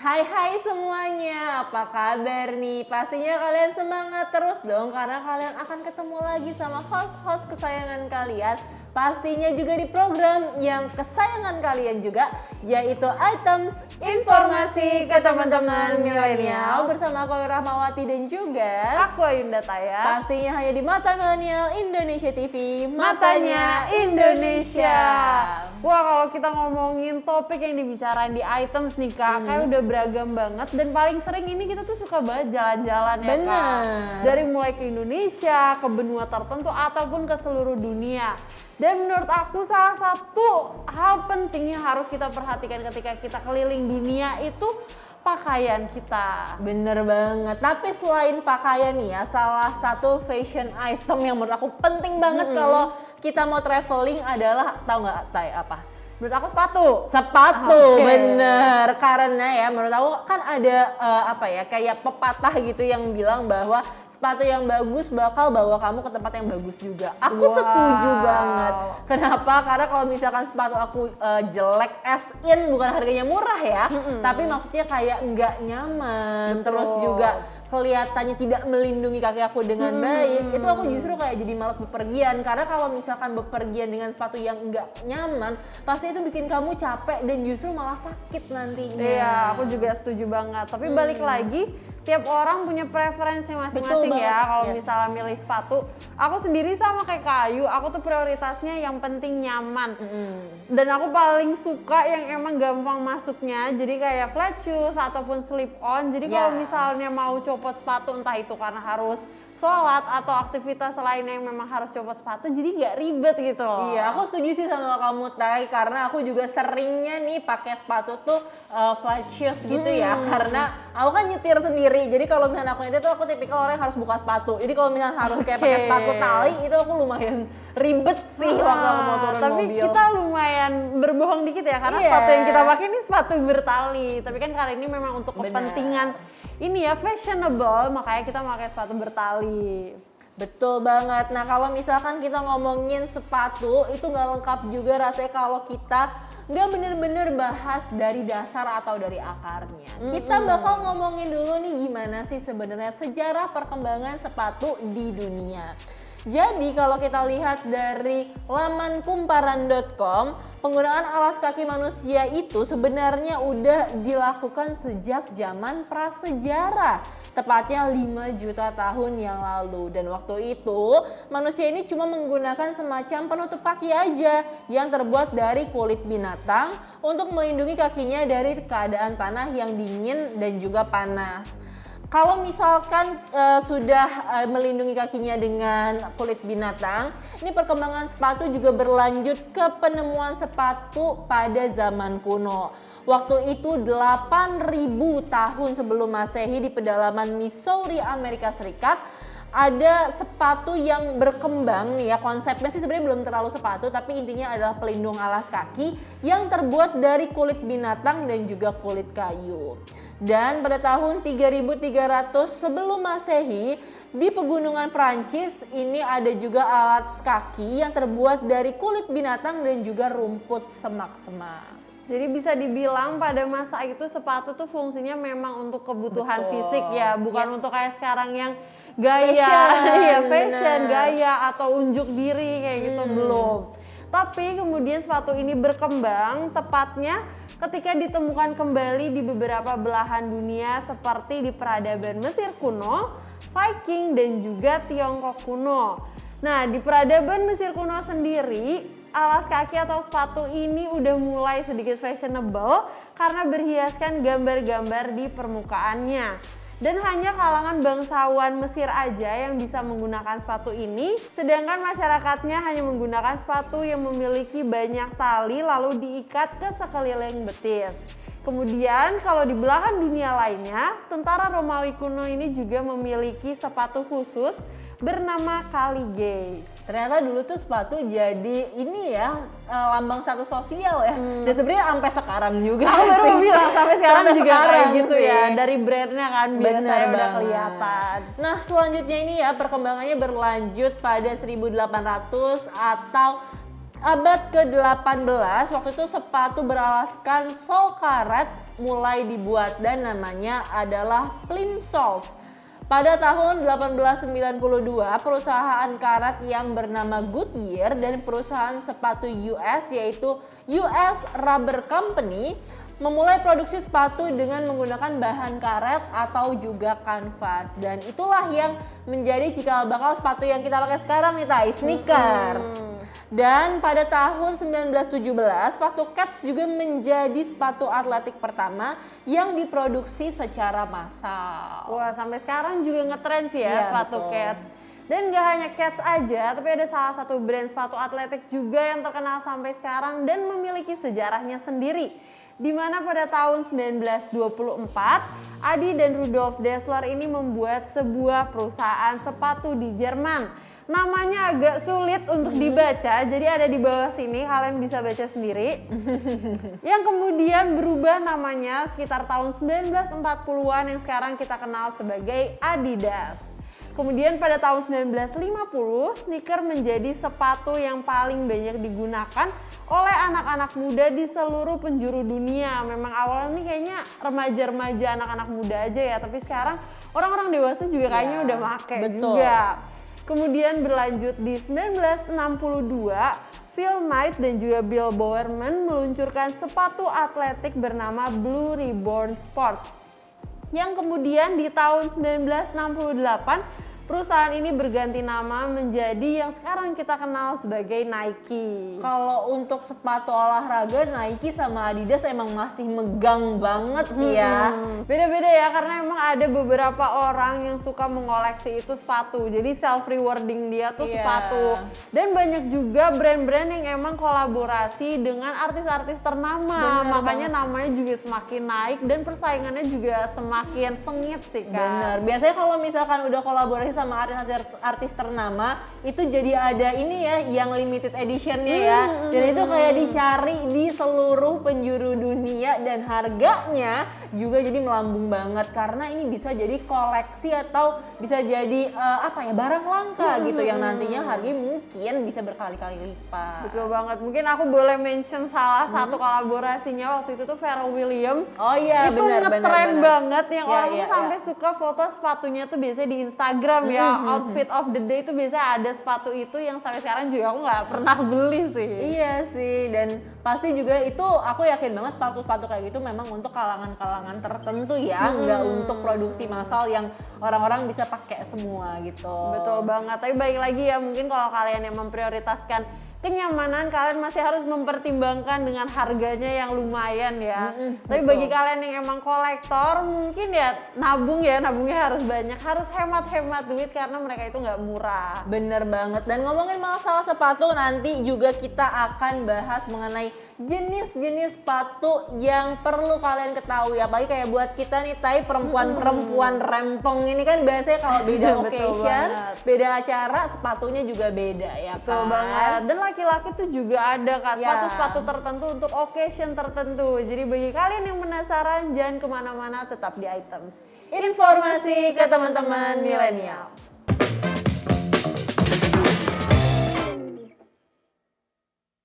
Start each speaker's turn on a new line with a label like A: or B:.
A: Hai semuanya, apa kabar nih? Pastinya kalian semangat terus dong karena kalian akan ketemu lagi sama host-host kesayangan kalian. Pastinya juga di program yang kesayangan kalian juga, yaitu Items Informasi ke teman-teman milenial bersama aku Rahmawati dan juga
B: aku Ayunda Taya.
A: Pastinya hanya di Mata Milenial Indonesia TV,
B: matanya Indonesia. Wah, kalau kita ngomongin topik yang dibicarain di Items nih Kak, kayak udah beragam banget dan paling sering ini kita tuh suka banget jalan-jalan ya Kak. Dari mulai ke Indonesia, ke benua tertentu ataupun ke seluruh dunia. Dan menurut aku salah satu hal penting yang harus kita perhatikan ketika kita keliling dunia itu pakaian kita.
A: Bener banget, tapi selain pakaian nih ya, salah satu fashion item yang menurut aku penting banget kalau kita mau traveling adalah, tahu nggak Tay, apa?
B: Menurut aku sepatu.
A: Sepatu, bener. Karena ya menurut aku kan ada kayak pepatah gitu yang bilang bahwa sepatu yang bagus bakal bawa kamu ke tempat yang bagus juga. Aku setuju banget. Kenapa? Karena kalau misalkan sepatu aku jelek as in, bukan harganya murah ya, tapi maksudnya kayak nggak nyaman. Terus juga kelihatannya tidak melindungi kaki aku dengan baik, itu aku justru kayak jadi malas bepergian. Karena kalau misalkan bepergian dengan sepatu yang nggak nyaman, pasti itu bikin kamu capek dan justru malah sakit nantinya.
B: Iya, aku juga setuju banget. Tapi balik lagi, tiap orang punya preferensi masing-masing ya. Kalau misalnya milih sepatu, aku sendiri sama kayak Kayu, aku tuh prioritasnya yang penting nyaman. Dan aku paling suka yang emang gampang masuknya, jadi kayak flat shoes ataupun slip on. Jadi kalau misalnya mau copot sepatu, entah itu karena harus sholat atau aktivitas lainnya yang memang harus copot sepatu, jadi nggak ribet gitu loh.
A: Iya, aku setuju sih sama kamu Tay, karena aku juga seringnya nih pakai sepatu tuh flat shoes gitu ya, karena aku kan nyetir sendiri. Jadi kalau misalnya aku nyetir tuh aku tipikal orang yang harus buka sepatu. Jadi kalau misalnya harus kayak pakai sepatu tali, itu aku lumayan ribet sih waktu aku mau turun
B: tapi
A: mobil.
B: Tapi kita lumayan berbohong dikit ya, karena sepatu yang kita pakai ini sepatu bertali. Tapi kan kali ini memang untuk kepentingan ini ya, fashionable, makanya kita pakai sepatu bertali.
A: Betul banget. Nah kalau misalkan kita ngomongin sepatu, itu nggak lengkap juga rasanya kalau kita nggak bener-bener bahas dari dasar atau dari akarnya. Kita bakal ngomongin dulu nih gimana sih sebenarnya sejarah perkembangan sepatu di dunia. Jadi kalau kita lihat dari laman kumparan.com, penggunaan alas kaki manusia itu sebenarnya udah dilakukan sejak zaman prasejarah, tepatnya 5 juta tahun yang lalu. Dan waktu itu manusia ini cuma menggunakan semacam penutup kaki aja yang terbuat dari kulit binatang untuk melindungi kakinya dari keadaan tanah yang dingin dan juga panas. Kalau misalkan sudah melindungi kakinya dengan kulit binatang, ini perkembangan sepatu juga berlanjut ke penemuan sepatu pada zaman kuno. Waktu itu 8.000 tahun sebelum Masehi di pedalaman Missouri, Amerika Serikat, ada sepatu yang berkembang nih ya, konsepnya sih sebenarnya belum terlalu sepatu, tapi intinya adalah pelindung alas kaki yang terbuat dari kulit binatang dan juga kulit kayu. Dan pada tahun 3300 sebelum Masehi di pegunungan Prancis ini ada juga alas kaki yang terbuat dari kulit binatang dan juga rumput semak-semak.
B: Jadi bisa dibilang pada masa itu sepatu tuh fungsinya memang untuk kebutuhan fisik ya, bukan untuk kayak sekarang yang gaya, fashion, gaya atau unjuk diri kayak gitu, belum. Tapi kemudian sepatu ini berkembang tepatnya ketika ditemukan kembali di beberapa belahan dunia seperti di peradaban Mesir kuno, Viking dan juga Tiongkok kuno. Nah, di peradaban Mesir kuno sendiri, alas kaki atau sepatu ini udah mulai sedikit fashionable karena berhiaskan gambar-gambar di permukaannya. Dan hanya kalangan bangsawan Mesir aja yang bisa menggunakan sepatu ini, sedangkan masyarakatnya hanya menggunakan sepatu yang memiliki banyak tali lalu diikat ke sekeliling betis. Kemudian kalau di belahan dunia lainnya, tentara Romawi kuno ini juga memiliki sepatu khusus bernama Caligay.
A: Ternyata dulu tuh sepatu jadi ini ya, lambang status sosial ya. Dan sebenarnya sampai sekarang juga.
B: Aku baru mau bilang sampai sekarang juga kayak gitu
A: sih
B: ya. Dari brandnya kan biasanya udah kelihatan.
A: Nah selanjutnya ini ya, perkembangannya berlanjut pada 1800 atau abad ke-18. Waktu itu sepatu beralaskan sol karet mulai dibuat dan namanya adalah Plimsolls. Pada tahun 1892, perusahaan karet yang bernama Goodyear dan perusahaan sepatu US yaitu US Rubber Company memulai produksi sepatu dengan menggunakan bahan karet atau juga kanvas, dan itulah yang menjadi cikal bakal sepatu yang kita pakai sekarang nih Tai, sneakers. Dan pada tahun 1917 sepatu Keds juga menjadi sepatu atletik pertama yang diproduksi secara massal.
B: Wah, sampai sekarang juga ngetren sih ya sepatu
A: betul.
B: Keds. Dan gak hanya Keds aja, tapi ada salah satu brand sepatu atletik juga yang terkenal sampai sekarang dan memiliki sejarahnya sendiri. Di mana pada tahun 1924, Adi dan Rudolf Dassler ini membuat sebuah perusahaan sepatu di Jerman. Namanya agak sulit untuk dibaca, jadi ada di bawah sini, kalian bisa baca sendiri. Yang kemudian berubah namanya sekitar tahun 1940-an yang sekarang kita kenal sebagai Adidas. Kemudian pada tahun 1950, sneaker menjadi sepatu yang paling banyak digunakan oleh anak-anak muda di seluruh penjuru dunia. Memang awalnya nih kayaknya remaja-remaja, anak-anak muda aja ya, tapi sekarang orang-orang dewasa juga kayaknya udah make juga. Kemudian berlanjut di 1962, Phil Knight dan juga Bill Bowerman meluncurkan sepatu atletik bernama Blue Ribbon Sport. Yang kemudian di tahun 1968 perusahaan ini berganti nama menjadi yang sekarang kita kenal sebagai Nike.
A: Kalau untuk sepatu olahraga, Nike sama Adidas emang masih megang banget ya.
B: Beda-beda ya, karena emang ada beberapa orang yang suka mengoleksi itu sepatu. Jadi self rewarding dia tuh sepatu. Dan banyak juga brand-brand yang emang kolaborasi dengan artis-artis ternama. Makanya namanya juga semakin naik dan persaingannya juga semakin sengit sih Kak.
A: Bener, biasanya kalau misalkan udah kolaborasi sama artis ternama itu jadi ada ini ya yang limited editionnya ya, dan itu kayak dicari di seluruh penjuru dunia dan harganya juga jadi melambung banget karena ini bisa jadi koleksi atau bisa jadi barang langka gitu yang nantinya harganya mungkin bisa berkali-kali lipat.
B: Betul banget, mungkin aku boleh mention salah satu kolaborasinya waktu itu tuh Pharrell Williams.
A: Oh iya,
B: itu ngetren banget yang orang tuh sampai suka foto sepatunya tuh biasanya di Instagram ya. Outfit of the day itu biasanya ada sepatu itu yang sampai sekarang juga aku nggak pernah beli sih.
A: Iya sih, dan pasti juga itu aku yakin banget sepatu-sepatu kayak gitu memang untuk kalangan-kalangan tertentu ya, nggak untuk produksi massal yang orang-orang bisa pakai semua gitu.
B: Betul banget, tapi baik lagi ya, mungkin kalau kalian yang memprioritaskan kenyamanan, kalian masih harus mempertimbangkan dengan harganya yang lumayan ya. Tapi
A: betul.
B: bagi kalian yang emang kolektor, mungkin ya nabungnya harus banyak, harus hemat-hemat duit karena mereka itu nggak murah.
A: Bener banget, dan ngomongin masalah sepatu nanti juga kita akan bahas mengenai jenis-jenis sepatu yang perlu kalian ketahui, apalagi kayak buat kita nih Tai, perempuan-perempuan rempong ini kan biasanya kalau beda occasion, beda acara, sepatunya juga beda ya.
B: Betul banget. Dan laki-laki tuh juga ada Kak, sepatu-sepatu tertentu untuk occasion tertentu. Jadi bagi kalian yang penasaran, jangan kemana-mana, tetap di Items.
A: Informasi ke teman-teman milenial.